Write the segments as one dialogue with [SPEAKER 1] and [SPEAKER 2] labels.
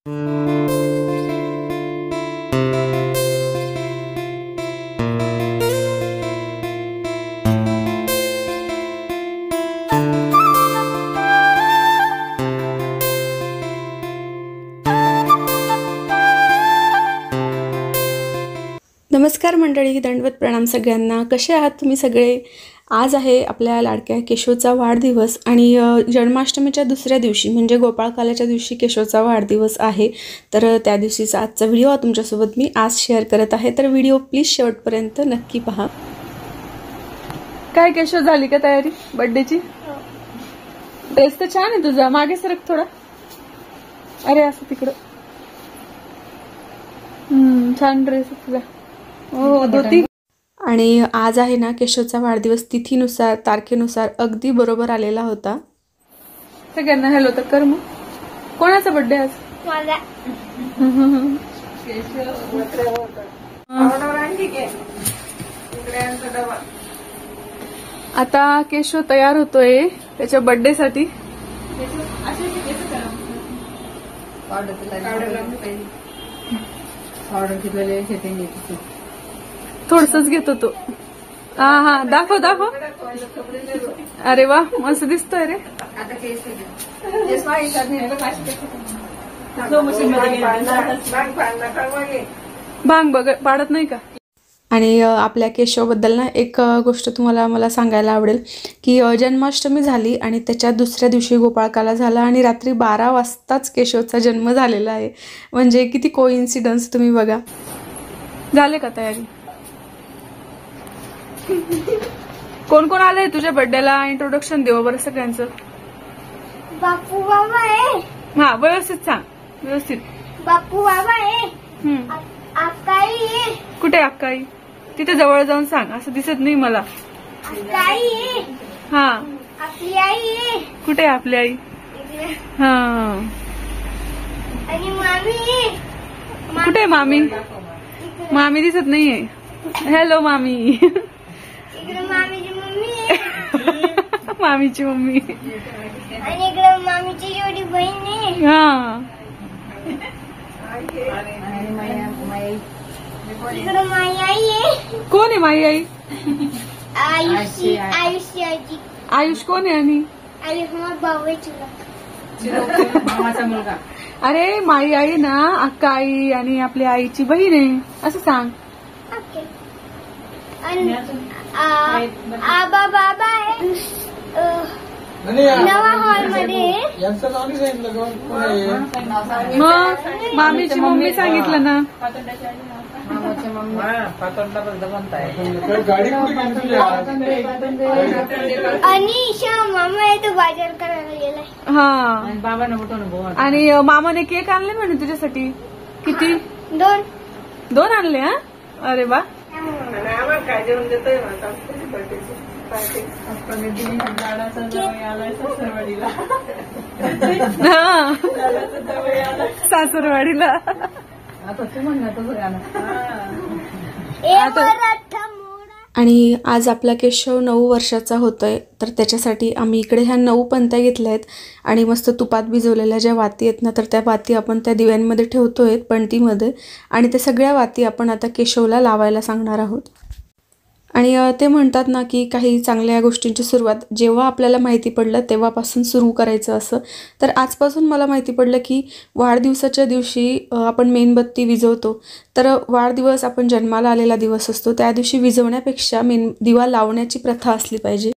[SPEAKER 1] नमस्कार मंडळी, दंडवत प्रणाम सगळ्यांना. कसे आहात तुम्ही सगळे? आज आहे आपल्या लाडक्या केशवचा वाढदिवस आणि जन्माष्टमीच्या दुसऱ्या दिवशी म्हणजे गोपाळकालाच्या दिवशी केशवचा वाढदिवस आहे. तर त्या दिवशीचा आजचा व्हिडिओ तुमच्यासोबत मी आज शेअर करत आहे. तर व्हिडिओ प्लीज शेवटपर्यंत नक्की पहा. काय केशव, झाली का तयारी बर्थडेची? ड्रेस तर छान आहे तुझा. मागे सरक थोडा. अरे असं तिकडं. छान ड्रेस आहे तुझा. हो धोती. आणि आज आहे ना केशवचा वाढदिवस. तिथीनुसार तारखेनुसार अगदी बरोबर आलेला होता. सगळ्यांना हॅलो तर कर. मग कोणाचा बर्थडे आज? माझा. आता केशव तयार होतोय त्याच्या बर्थडे साठी. थोडसच घेतो तो. हा दाखव दाखव. अरे वा, मस्त दिसतोय रे. भांग बघ पाडत नाही का? आणि आपल्या केशवबद्दल ना एक गोष्ट तुम्हाला मला सांगायला आवडेल की जन्माष्टमी झाली आणि त्याच्या दुसऱ्या दिवशी गोपाळकाला झाला आणि रात्री 12 वाजताच केशवचा जन्म झालेला आहे. म्हणजे किती कोइन्सिडन्स तुम्ही बघा. झाले का तयारी? कोण कोण आलंय तुझ्या बर्थडेला? इंट्रोडक्शन देऊ बरं सगळ्यांचं.
[SPEAKER 2] बापू बाबा आहे.
[SPEAKER 1] हा व्यवस्थित सांग, व्यवस्थित.
[SPEAKER 2] बापू बाबा आहे. अक्काई आहे.
[SPEAKER 1] कुठे अक्काई? तिथे जवळ जाऊन सांग, असं दिसत नाही मला.
[SPEAKER 2] अक्काई आहे.
[SPEAKER 1] हा.
[SPEAKER 2] आपली आई आहे.
[SPEAKER 1] कुठे आपली आई? हा.
[SPEAKER 2] आणि मामी आहे.
[SPEAKER 1] कुठे मामी? मामी दिसत नाहीये. हॅलो मामी.
[SPEAKER 2] इकडे मामीची मम्मी आहे.
[SPEAKER 1] मामीची मम्मी.
[SPEAKER 2] आणि इकडे मामीची एवढी बहीण आहे.
[SPEAKER 1] हा.
[SPEAKER 2] इकडे माई आई आहे.
[SPEAKER 1] कोण आहे माई आई?
[SPEAKER 2] आयुषी आजी.
[SPEAKER 1] आयुष कोण आहे? आणि
[SPEAKER 2] आयुष माझा भाऊ आहे.
[SPEAKER 3] मामाचा मुलगा.
[SPEAKER 1] अरे माई आई ना अक्का आई आणि आपल्या आईची बहीण आहे असं सांग.
[SPEAKER 2] ओके. आणि आबा बाबा आहे. नवा हॉल मध्ये.
[SPEAKER 1] मग मामीची मम्मी सांगितलं ना.
[SPEAKER 2] आणि मामा आहे तो बाजार करायला गेलाय.
[SPEAKER 1] हा.
[SPEAKER 3] बाबा नको.
[SPEAKER 1] आणि मामाने केक आणले म्हणे तुझ्यासाठी. किती?
[SPEAKER 2] 2
[SPEAKER 1] आणले. हा. अरे वा.
[SPEAKER 3] काय जेवण देतोय
[SPEAKER 1] सासरवाडीला.
[SPEAKER 3] आता तू म्हणणार.
[SPEAKER 1] आणि आज आपला केशव 9 वर्षाचा होतोय. तर त्याच्यासाठी आम्ही इकडे ह्या 9 पंत्या घेतल्या आहेत आणि मस्त तुपात भिजवलेल्या ज्या वाती आहेत ना, तर त्या वाती आपण त्या दिव्यांमध्ये ठेवतोय पणतीमध्ये. आणि त्या सगळ्या वाती आपण आता केशवला लावायला सांगणार आहोत. आणि ते म्हणतात ना की काही चांगल्या गोष्टींची सुरुवात जेव्हा आपल्याला माहिती पडलं तेव्हापासून सुरू करायचं असं. तर आजपासून मला माहिती पडलं की वाढदिवसाच्या दिवशी आपण मेणबत्ती विझवतो. तर वाढदिवस आपण जन्माला आलेला दिवस असतो, त्या दिवशी विझवण्यापेक्षा दिवा लावण्याची प्रथा असली पाहिजे.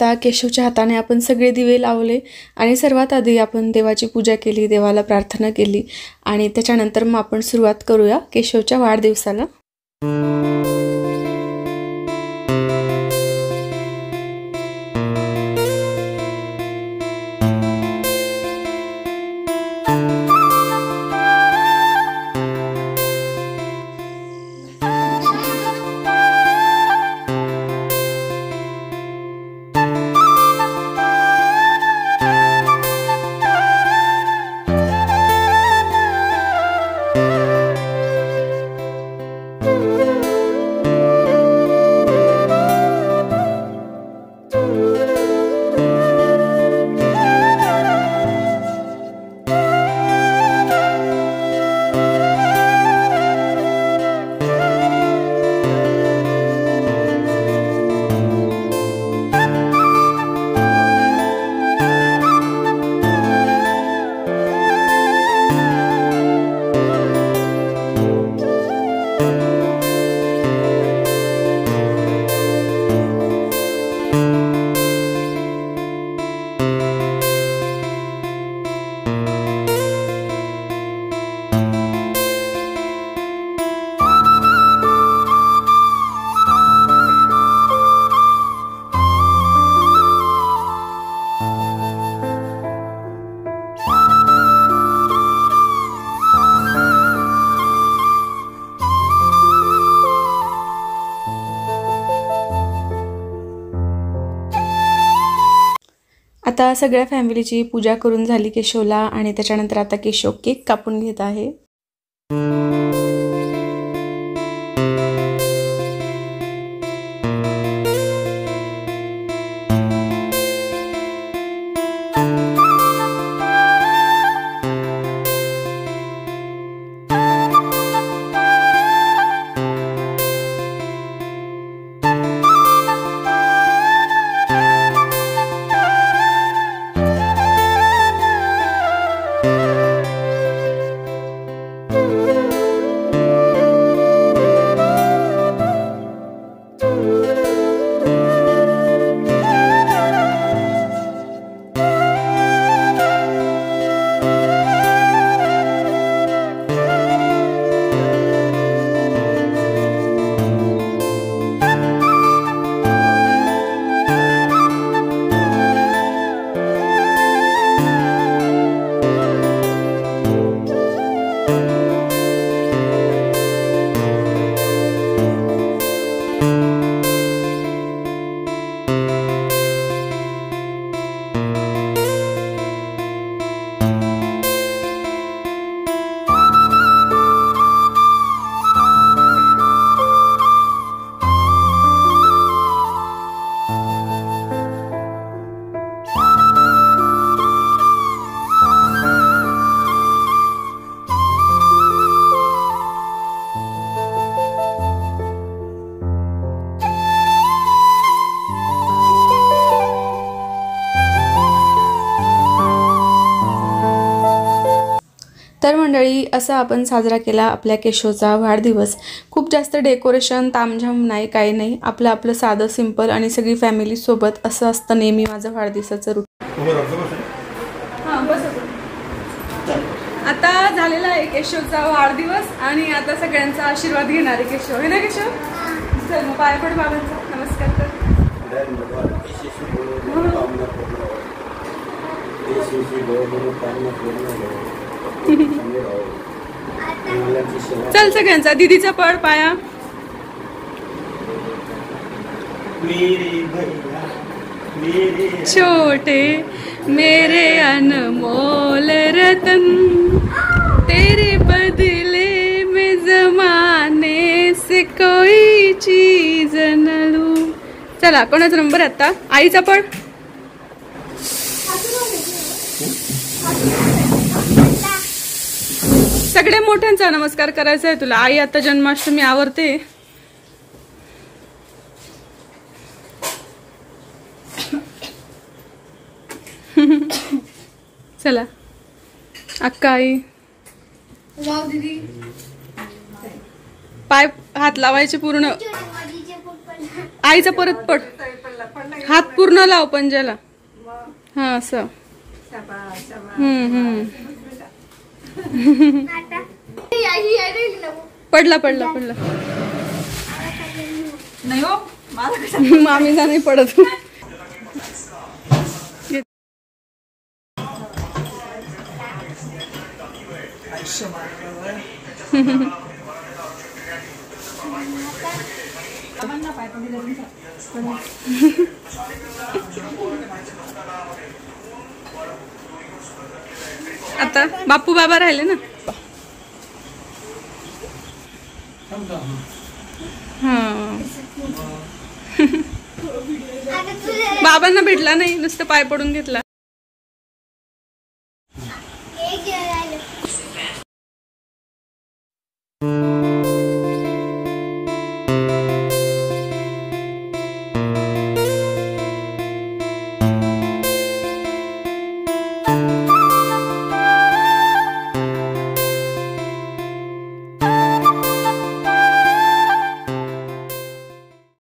[SPEAKER 1] आता केशवच्या हाताने आपण सगळे दिवे लावले आणि सर्वात आधी आपण देवाची पूजा केली, देवाला प्रार्थना केली आणि त्याच्यानंतर मग आपण सुरुवात करूया केशवच्या वाढदिवसाला. आता सगळ्या फॅमिलीची पूजा करून झाली केशवला आणि त्याच्यानंतर आता केशव केक कापून घेत आहे. तर मंडळी असा आपण साजरा केला आपल्या केशवचा वाढदिवस. खूप जास्त डेकोरेशन तामझाम नाही, काही नाही, आपलं आपलं साधं सिंपल आणि सगळी फॅमिली सोबत असं असतं नेहमी माझं वाढदिवसाचं रूटीन. हां बस. आता झालेला आहे केशवचा वाढदिवस आणि आता सगळ्यांचा आशीर्वाद घेणार आहे केशव, है ना केशव? चल मग पाय पड बाबांचा, नमस्कार कर. चल सगळ्यांचा दीदीचा पड पाया. छोटे मेरे अनमोल रतन तेरे बदले में जमाने से कोई चीज न लूं. चला कोणाचा नंबर आता? आईचा पड. सगळे मोठ्यांचा नमस्कार करायचा आहे तुला. आई आता जन्माष्टमी आवरते. चला अक्का आई पाय हात लावायचे पूर्ण. आईचा परत पड. हात पूर्ण लाव पंजाला. हा असं.
[SPEAKER 2] आता
[SPEAKER 1] पडला पडला पडला.
[SPEAKER 3] नाही हो मला
[SPEAKER 1] मामीला नाही पडत. आता बापू बाबा राहिले ना. हा
[SPEAKER 2] आता तुझे
[SPEAKER 1] बाबांना भेटला नाही, नुसतं पाय पडून घेतला.